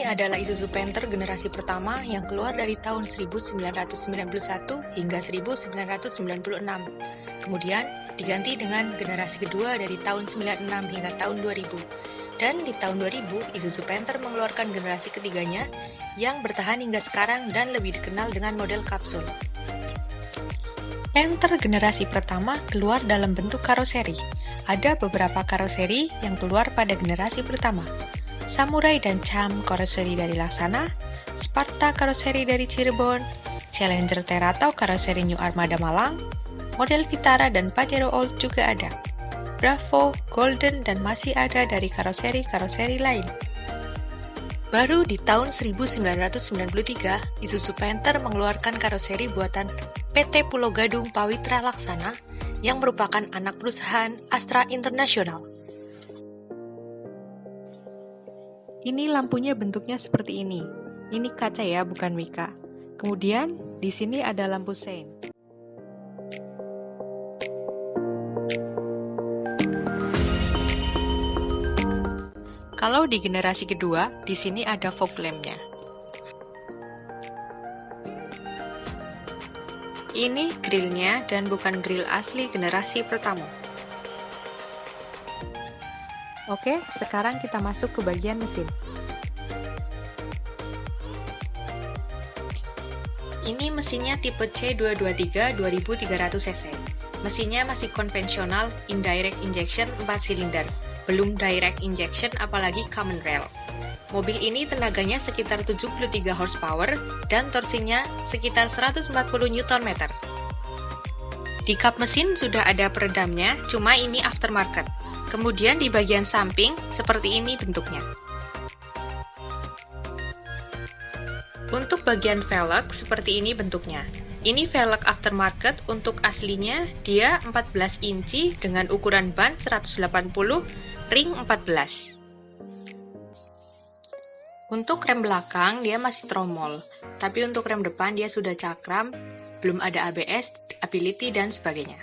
adalah Isuzu Panther generasi pertama yang keluar dari tahun 1991 hingga 1996. Kemudian diganti dengan generasi kedua dari tahun 96 hingga tahun 2000. Dan di tahun 2000, Isuzu Panther mengeluarkan generasi ketiganya yang bertahan hingga sekarang dan lebih dikenal dengan model kapsul. Panther generasi pertama keluar dalam bentuk karoseri. Ada beberapa karoseri yang keluar pada generasi pertama. Samurai dan Cham karoseri dari Laksana, Sparta karoseri dari Cirebon, Challenger Terato karoseri New Armada Malang, model Vitara dan Pajero Old juga ada. Bravo, Golden, dan masih ada dari karoseri-karoseri lain. Baru di tahun 1993, Isuzu Panther mengeluarkan karoseri buatan PT Pulau Gadung Pawitra Laksana yang merupakan anak perusahaan Astra International. Ini lampunya bentuknya seperti ini. Ini kaca ya, bukan mika. Kemudian, di sini ada lampu sein. Kalau di generasi kedua, di sini ada fog lamp-nya. Ini grillnya dan bukan grill asli generasi pertama. Oke, sekarang kita masuk ke bagian mesin. Ini mesinnya tipe C223 2300 cc. Mesinnya masih konvensional indirect injection 4 silinder, belum direct injection apalagi common rail. Mobil ini tenaganya sekitar 73 horsepower dan torsinya sekitar 140 Nm. Di kap mesin sudah ada peredamnya, cuma ini aftermarket. Kemudian di bagian samping, seperti ini bentuknya. Untuk bagian velg, seperti ini bentuknya. Ini velg aftermarket, untuk aslinya dia 14 inci dengan ukuran ban 180 ring 14. Untuk rem belakang, dia masih tromol. Tapi untuk rem depan, dia sudah cakram, belum ada ABS, ability, dan sebagainya.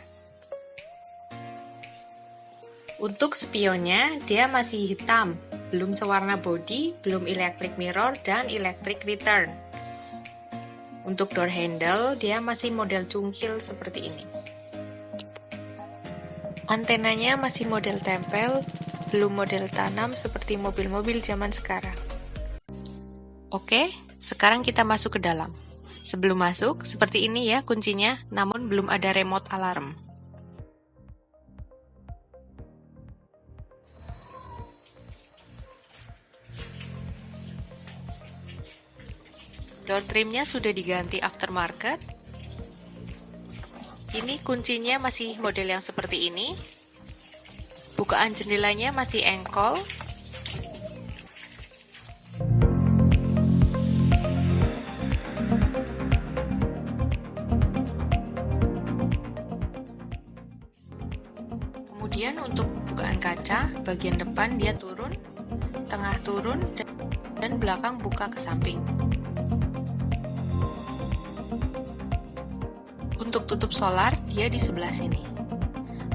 Untuk spionnya, dia masih hitam, belum sewarna body, belum electric mirror, dan electric return. Untuk door handle, dia masih model cungkil seperti ini. Antenanya masih model tempel, belum model tanam seperti mobil-mobil zaman sekarang. Oke, sekarang kita masuk ke dalam. Sebelum masuk, seperti ini ya kuncinya, namun belum ada remote alarm. Door trimnya sudah diganti aftermarket. Ini kuncinya masih model yang seperti ini. Bukaan jendelanya masih engkol. Kemudian untuk bukaan kaca, bagian depan dia turun, tengah turun, dan belakang buka ke samping. Untuk tutup solar, dia di sebelah sini.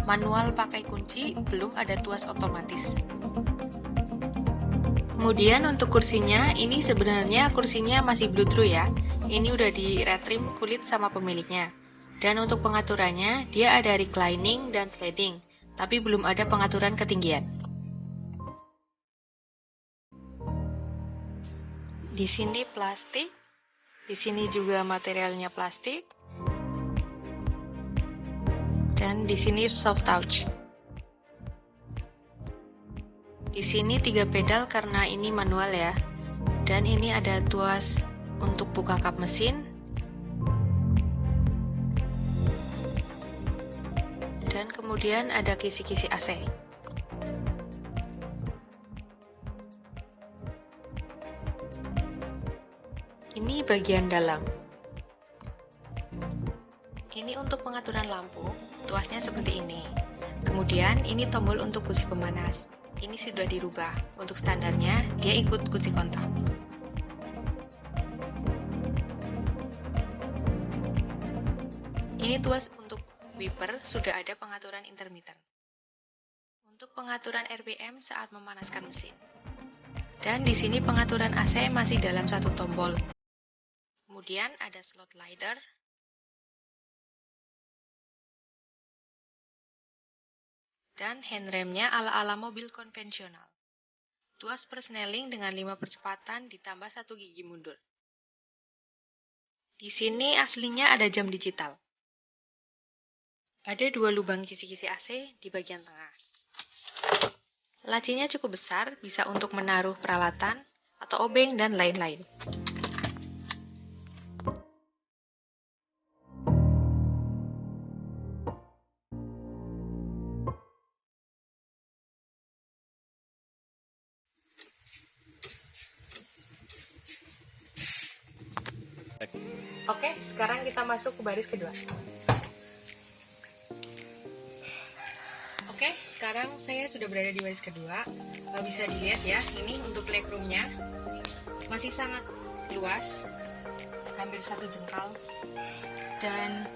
Manual pakai kunci, belum ada tuas otomatis. Kemudian untuk kursinya, ini sebenarnya kursinya masih bluetooth ya. Ini udah di retrim kulit sama pemiliknya. Dan untuk pengaturannya, dia ada reclining dan sliding, tapi belum ada pengaturan ketinggian. Di sini plastik, di sini juga materialnya plastik. Dan di sini soft touch. Di sini 3 pedal karena ini manual ya. Dan ini ada tuas untuk buka kap mesin. Dan kemudian ada kisi-kisi AC. Ini bagian dalam. Ini untuk pengaturan lampu. Tuasnya seperti ini. Kemudian ini tombol untuk busi pemanas. Ini sudah dirubah. Untuk standarnya, dia ikut kunci kontak. Ini tuas untuk wiper, sudah ada pengaturan intermittent. Untuk pengaturan RPM saat memanaskan mesin. Dan di sini pengaturan AC masih dalam satu tombol. Kemudian ada slot lighter, dan handremnya ala-ala mobil konvensional. Tuas persneling dengan 5 percepatan ditambah 1 gigi mundur. Di sini aslinya ada jam digital. Ada 2 lubang kisi-kisi AC di bagian tengah. Lacinya cukup besar, bisa untuk menaruh peralatan atau obeng dan lain-lain. Oke, sekarang kita masuk ke baris kedua. Oke, sekarang saya sudah berada di baris kedua. Bisa dilihat ya, ini untuk legroomnya masih sangat luas, hampir 1 jengkal. Dan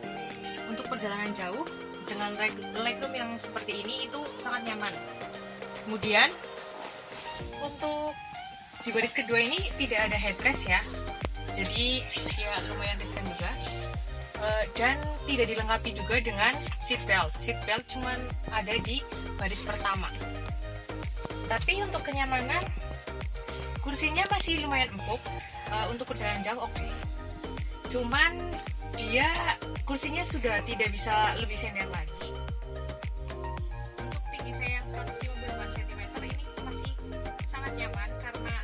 untuk perjalanan jauh dengan legroom yang seperti ini itu sangat nyaman. Kemudian untuk di baris kedua ini tidak ada headrest ya. Jadi ya lumayan riskan juga, dan tidak dilengkapi juga dengan seat belt. Seat belt cuman ada di baris pertama. Tapi untuk kenyamanan, kursinya masih lumayan empuk. Untuk perjalanan jauh oke. Cuman dia kursinya sudah tidak bisa lebih senior lagi. Untuk tinggi saya yang 158 cm ini masih sangat nyaman karena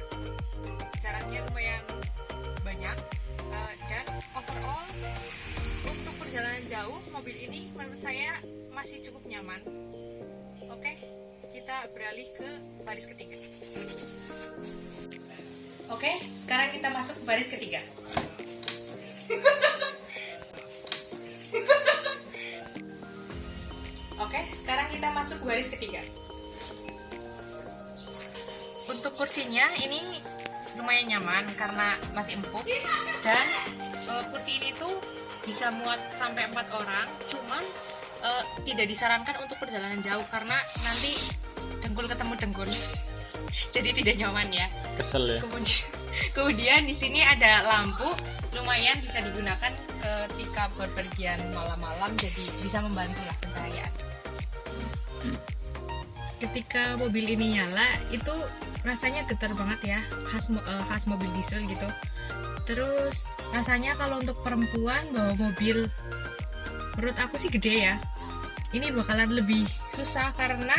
jaraknya lumayan banyak, dan overall untuk perjalanan jauh mobil ini menurut saya masih cukup nyaman. Oke, kita beralih ke baris ketiga. Oke, sekarang kita masuk ke baris ketiga. Oke, sekarang kita masuk ke baris ketiga. Untuk kursinya ini lumayan nyaman karena masih empuk, dan kursi ini tuh bisa muat sampai 4 orang. Cuman tidak disarankan untuk perjalanan jauh karena nanti dengkul ketemu dengkul jadi tidak nyaman ya. Kesel ya. Kemudian di sini ada lampu, lumayan bisa digunakan ketika berpergian malam-malam, jadi bisa membantu lah pencahayaan. Ketika mobil ini nyala itu rasanya getar banget ya, khas mobil diesel gitu. Terus rasanya kalau untuk perempuan bawa mobil, menurut aku sih gede ya, ini bakalan lebih susah karena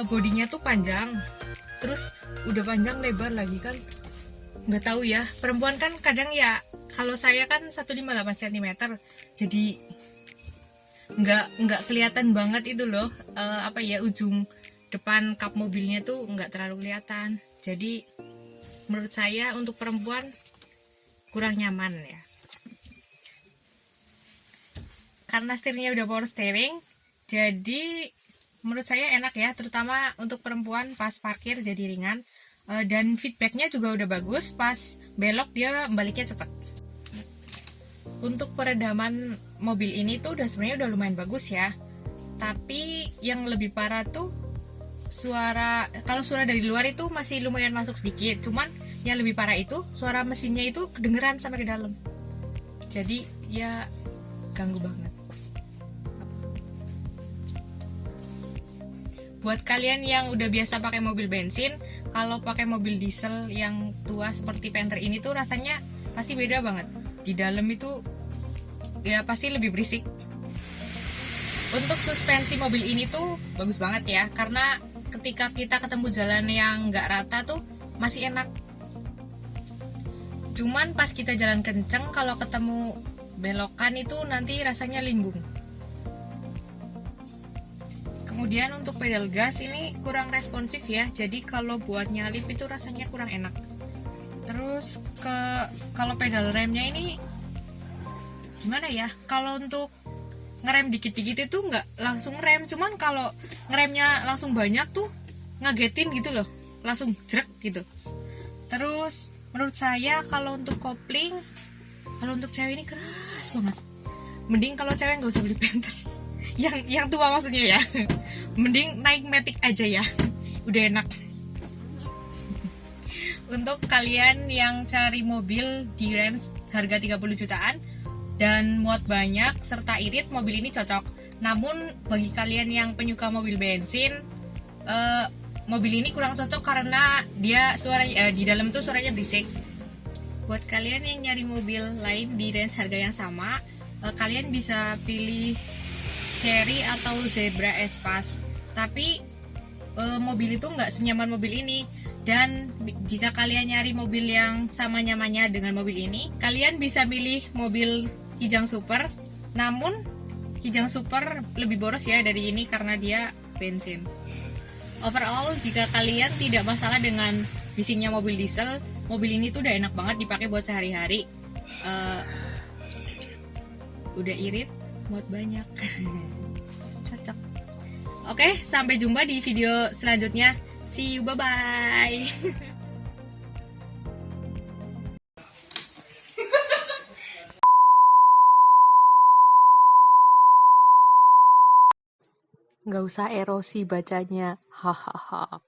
bodinya tuh panjang, terus udah panjang lebar lagi kan, nggak tahu ya, perempuan kan kadang ya, kalau saya kan 158 cm, jadi nggak kelihatan banget itu loh, ujung depan kap mobilnya tuh nggak terlalu kelihatan. Jadi menurut saya untuk perempuan kurang nyaman ya. Karena setirnya udah power steering, jadi menurut saya enak ya, terutama untuk perempuan pas parkir jadi ringan, dan feedbacknya juga udah bagus, pas belok dia baliknya cepet. Untuk peredaman mobil ini tuh sebenarnya udah lumayan bagus ya, tapi yang lebih parah tuh kalau suara dari luar itu masih lumayan masuk sedikit, cuman yang lebih parah itu suara mesinnya itu kedengeran sampai ke dalam, jadi ya ganggu banget. Buat kalian yang udah biasa pakai mobil bensin, kalau pakai mobil diesel yang tua seperti Panther ini tuh rasanya pasti beda banget. Di dalam itu ya pasti lebih berisik. Untuk suspensi mobil ini tuh bagus banget ya, karena ketika kita ketemu jalan yang nggak rata tuh masih enak. Cuman pas kita jalan kenceng, kalau ketemu belokan itu nanti rasanya limbung. Kemudian untuk pedal gas ini kurang responsif ya, jadi kalau buat nyalip itu rasanya kurang enak. Terus kalau pedal remnya ini gimana ya, kalau untuk ngerem dikit-dikit itu nggak langsung rem, cuman kalau ngeremnya langsung banyak tuh ngagetin gitu loh, langsung jrek gitu. Terus menurut saya kalau untuk kopling, kalau untuk cewek ini keras banget. Mending kalau cewek nggak usah beli Panther, yang tua maksudnya ya. Mending naik Matic aja ya, udah enak. untuk kalian yang cari mobil di range harga 30 jutaan dan muat banyak serta irit, mobil ini cocok. Namun bagi kalian yang penyuka mobil bensin, mobil ini kurang cocok karena dia suaranya di dalam tuh suaranya berisik. Buat kalian yang nyari mobil lain di range harga yang sama, kalian bisa pilih Cherry atau Zebra Espace. Tapi mobil itu nggak senyaman mobil ini. Dan jika kalian nyari mobil yang sama nyamannya dengan mobil ini, kalian bisa pilih mobil Kijang Super. Namun Kijang Super lebih boros ya dari ini karena dia bensin. Overall, jika kalian tidak masalah dengan bisingnya mobil diesel, mobil ini tuh udah enak banget dipakai buat sehari-hari. Udah irit, muat banyak. Cocok. Oke, sampai jumpa di video selanjutnya. See you, bye-bye. Nggak usah erosi bacanya. Hahaha.